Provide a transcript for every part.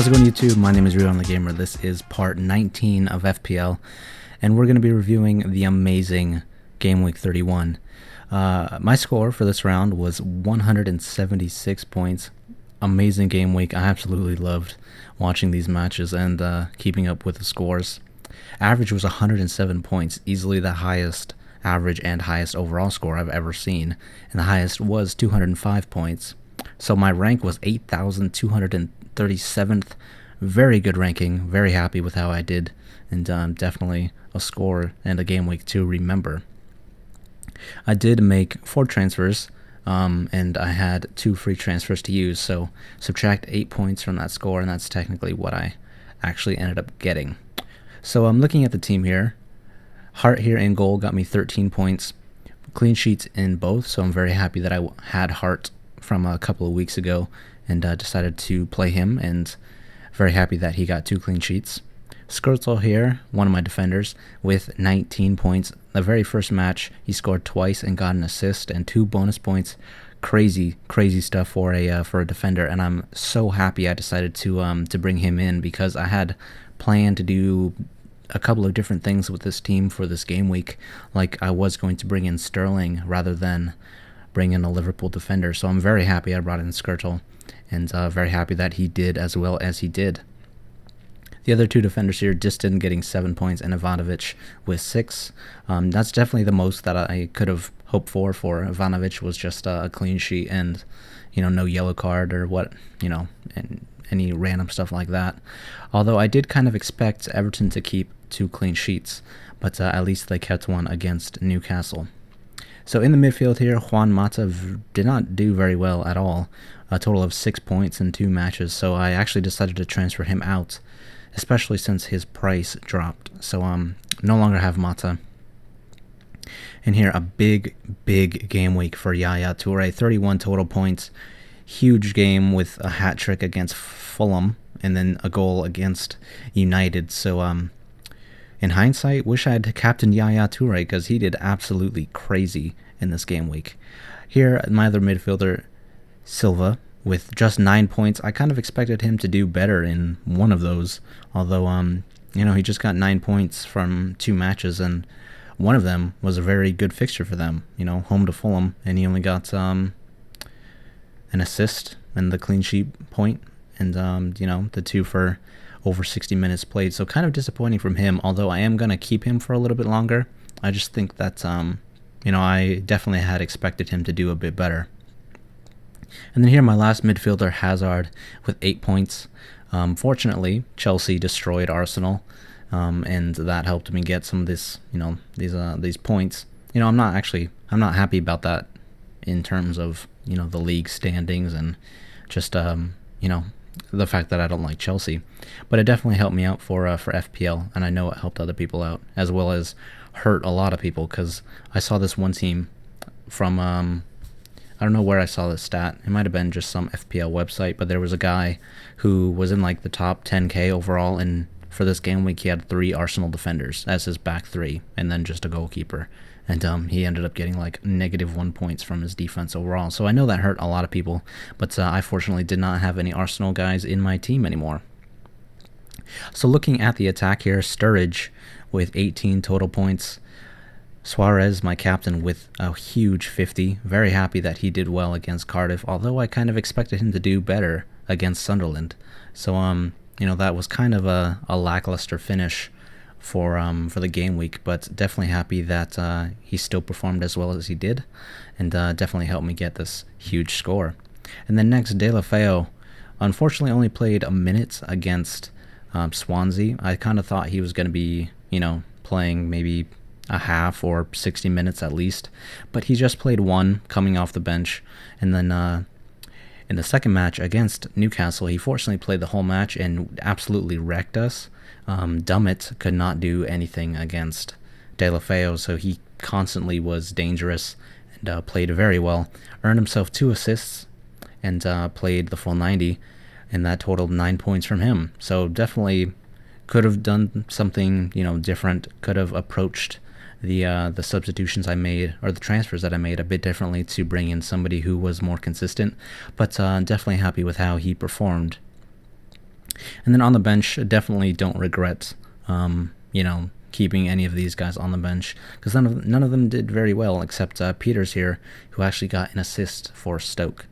How's it going, YouTube? My name is Rio, I'm the Gamer. This is part 19 of FPL, and we're going to be reviewing the amazing Gameweek 31. My score for this round was 176 points. Amazing game week. I absolutely loved watching these matches and keeping up with the scores. Average was 107 points, easily the highest average and highest overall score I've ever seen, and the highest was 205 points. So my rank was 8,237th. Very good ranking. Very happy with how I did, and definitely a score and a game week to remember. I did make 4 transfers, and I had 2 free transfers to use, so subtract 8 points from that score, and that's technically what I actually ended up getting. So I'm looking at the team here. Hart here in goal got me 13 points. Clean sheets in both, so I'm very happy that I had Hart from a couple of weeks ago and decided to play him, and very happy that he got 2 clean sheets. Skirtle here, one of my defenders, with 19 points. The very first match, he scored twice and got an assist and 2 bonus points. Crazy stuff for a defender, and I'm so happy I decided to bring him in, because I had planned to do a couple of different things with this team for this game week. Like, I was going to bring in Sterling rather than bring in a Liverpool defender, so I'm very happy I brought in Skirtle, and very happy that he did as well as he did. The other 2 defenders here, Distin getting 7 points and Ivanovic with 6. That's definitely the most that I could have hoped for Ivanovic, was just a clean sheet and, no yellow card or what, and any random stuff like that. Although I did kind of expect Everton to keep 2 clean sheets, but at least they kept one against Newcastle. So in the midfield here, Juan Mata did not do very well at all. A total of 6 points in 2 matches, so I actually decided to transfer him out, especially since his price dropped. So no longer have Mata. And here, a big game week for Yaya Toure. 31 total points. Huge game with a hat trick against Fulham and then a goal against United. So in hindsight, wish I had captained Yaya Toure, because he did absolutely crazy in this game week. Here, my other midfielder, Silva, with just 9 points. I kind of expected him to do better in one of those, although he just got 9 points from 2 matches, and one of them was a very good fixture for them, home to Fulham, and he only got an assist and the clean sheet point, and the 2 for over 60 minutes played. So kind of disappointing from him, although I am going to keep him for a little bit longer. I just think that I definitely had expected him to do a bit better. And then here, my last midfielder, Hazard, with 8 points. Fortunately, Chelsea destroyed Arsenal, and that helped me get some of this, these points. I'm not happy about that in terms of the league standings and just the fact that I don't like Chelsea, but it definitely helped me out for FPL, and I know it helped other people out as well as hurt a lot of people, because I saw this one team from I don't know where I saw this stat. It might have been just some FPL website, but there was a guy who was in like the top 10k overall, and for this game week he had 3 Arsenal defenders as his back 3, and then just a goalkeeper, and he ended up getting like -1 points from his defense overall. So I know that hurt a lot of people, but I fortunately did not have any Arsenal guys in my team anymore. So looking at the attack here, Sturridge with 18 total points. Suarez, my captain, with a huge 50. Very happy that he did well against Cardiff, although I kind of expected him to do better against Sunderland. So that was kind of a lackluster finish for the game week, but definitely happy that he still performed as well as he did, and definitely helped me get this huge score. And then next, De La Feo, unfortunately only played a minute against Swansea. I kind of thought he was going to be playing maybe a half or 60 minutes at least, but he just played 1 coming off the bench. And then in the second match against Newcastle, he fortunately played the whole match and absolutely wrecked us. Dummett could not do anything against De La Feo, so he constantly was dangerous and played very well. Earned himself 2 assists and played the full 90, and that totaled 9 points from him. So definitely could have done something different, could have approached the substitutions I made, or the transfers that I made, a bit differently to bring in somebody who was more consistent, but definitely happy with how he performed. And then on the bench, definitely don't regret, keeping any of these guys on the bench, because none of them did very well except Peters here, who actually got an assist for Stoke.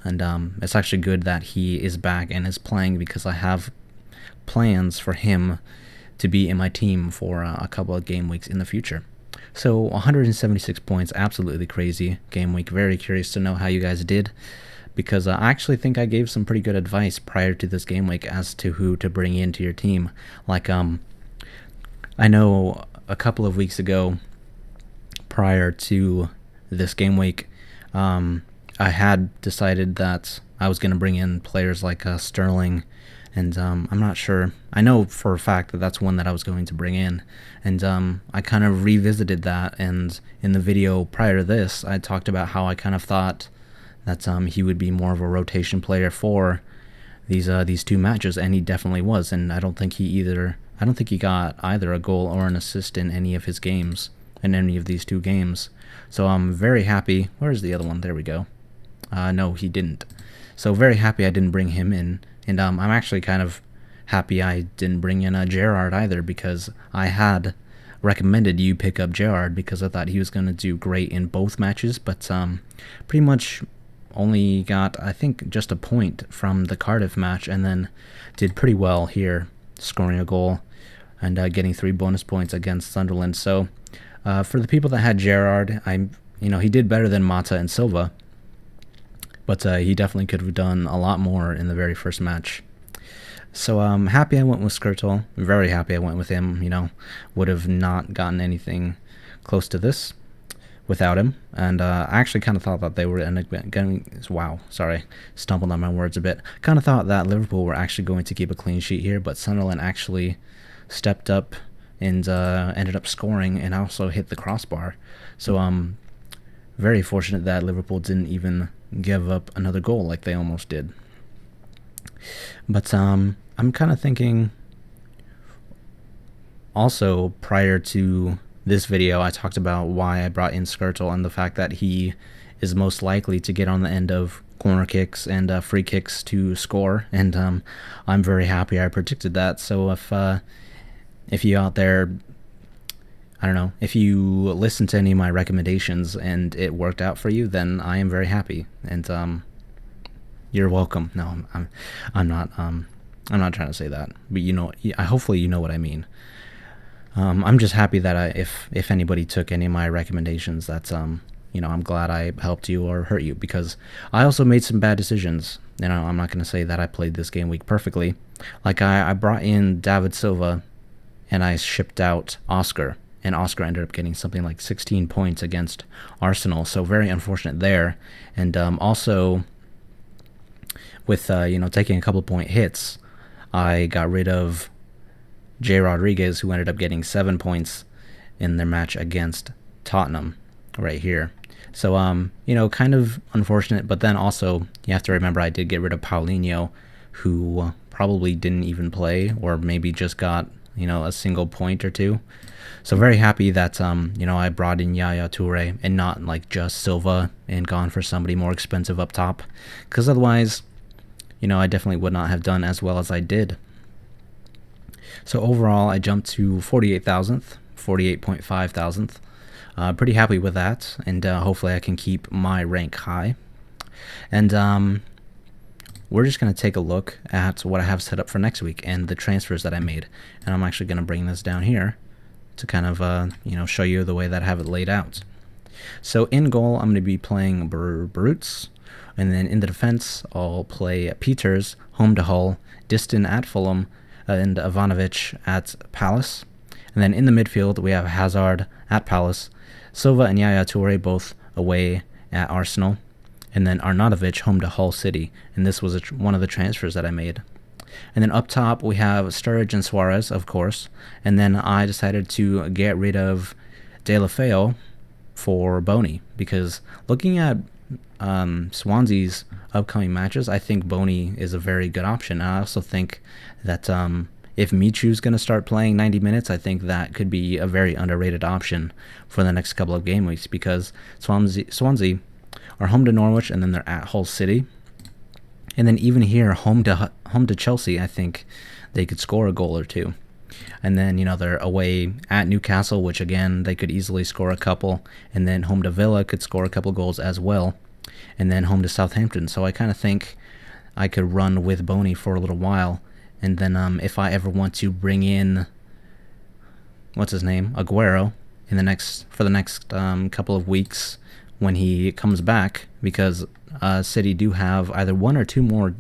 And it's actually good that he is back and is playing, because I have plans for him to be in my team for a couple of game weeks in the future. So 176 points, absolutely crazy game week. Very curious to know how you guys did, because I actually think I gave some pretty good advice prior to this game week as to who to bring into your team. Like, I know a couple of weeks ago, prior to this game week, I had decided that I was going to bring in players like Sterling, and I'm not sure. I know for a fact that that's one that I was going to bring in, and I kind of revisited that, and in the video prior to this, I talked about how I kind of thought that he would be more of a rotation player for these two matches, and he definitely was. And I don't think he got either a goal or an assist in any of his games, in any of these two games. So I'm very happy. Where's the other one? There we go. No, he didn't. So very happy I didn't bring him in, and I'm actually kind of happy I didn't bring in Gerrard either, because I had recommended you pick up Gerrard because I thought he was going to do great in both matches, but pretty much only got, I think, just a point from the Cardiff match, and then did pretty well here, scoring a goal and getting 3 bonus points against Sunderland. So for the people that had Gerrard, he did better than Mata and Silva, but he definitely could have done a lot more in the very first match. So I'm happy I went with Skirtle. Very happy I went with him. Would have not gotten anything close to this without him. And I actually kind of thought that they were stumbled on my words a bit. Kind of thought that Liverpool were actually going to keep a clean sheet here, but Sunderland actually stepped up and ended up scoring and also hit the crossbar. So I'm very fortunate that Liverpool didn't even give up another goal like they almost did. But I'm kind of thinking, also prior to this video, I talked about why I brought in Skirtle and the fact that he is most likely to get on the end of corner kicks and free kicks to score, and I'm very happy I predicted that. So if you out there, I don't know, if you listen to any of my recommendations and it worked out for you, then I am very happy, and you're welcome. No, I'm not trying to say that, but hopefully you know what I mean. I'm just happy that if anybody took any of my recommendations, that's I'm glad I helped you or hurt you, because I also made some bad decisions. I'm not going to say that I played this game week perfectly. Like I brought in David Silva and I shipped out Oscar, and Oscar ended up getting something like 16 points against Arsenal. So very unfortunate there. And also with taking a couple point hits, I got rid of Jay Rodriguez, who ended up getting 7 points in their match against Tottenham right here. So, kind of unfortunate, but then also you have to remember I did get rid of Paulinho, who probably didn't even play, or maybe just got, a single point or two. So very happy that, I brought in Yaya Toure and not like just Silva and gone for somebody more expensive up top, because otherwise, I definitely would not have done as well as I did. So overall, I jumped to 48,000th, 48.5 thousandth. Pretty happy with that, and hopefully I can keep my rank high. And we're just going to take a look at what I have set up for next week and the transfers that I made. And I'm actually going to bring this down here to kind of, show you the way that I have it laid out. So in goal, I'm going to be playing Barutz. And then in the defense, I'll play Peters, home to Hull, Distin at Fulham, and Ivanovic at Palace. And then in the midfield, we have Hazard at Palace, Silva and Yaya Toure both away at Arsenal, and then Arnautovic home to Hull City. And this was one of the transfers that I made. And then up top, we have Sturridge and Suarez, of course. And then I decided to get rid of De La Feo for Boney, because looking at Swansea's upcoming matches, I think Boney is a very good option. And I also think that if Michu's going to start playing 90 minutes, I think that could be a very underrated option for the next couple of game weeks, because Swansea are home to Norwich and then they're at Hull City. And then even here, home to Chelsea, I think they could score a goal or two. And then, you know, they're away at Newcastle, which again, they could easily score a couple. And then home to Villa could score a couple goals as well. And then home to Southampton. So I kind of think I could run with Boney for a little while. And then if I ever want to bring in, what's his name, Aguero, for the next couple of weeks when he comes back, because City do have either 1 or 2 more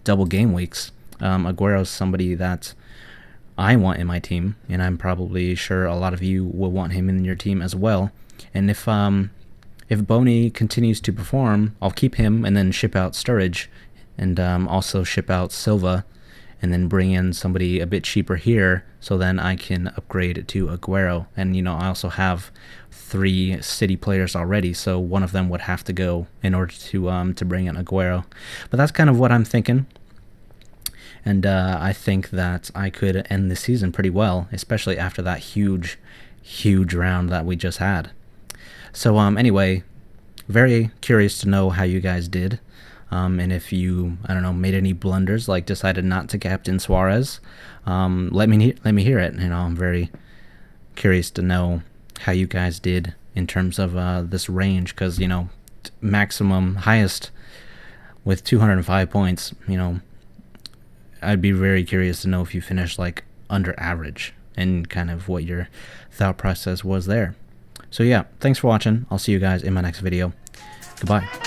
double game weeks. Aguero's somebody that I want in my team, and I'm probably sure a lot of you will want him in your team as well. And if Boney continues to perform, I'll keep him and then ship out Sturridge, and also ship out Silva, and then bring in somebody a bit cheaper here, so then I can upgrade to Aguero. And, you know, I also have 3 City players already, so one of them would have to go in order to bring in Aguero. But that's kind of what I'm thinking. And I think that I could end the season pretty well, especially after that huge round that we just had. So anyway, very curious to know how you guys did. And if you, I don't know, made any blunders, like decided not to captain Suarez, let me hear it. You know, I'm very curious to know how you guys did in terms of this range, because, you know, maximum highest with 205 points, you know, I'd be very curious to know if you finished like under average and kind of what your thought process was there. So yeah, thanks for watching. I'll see you guys in my next video. Goodbye.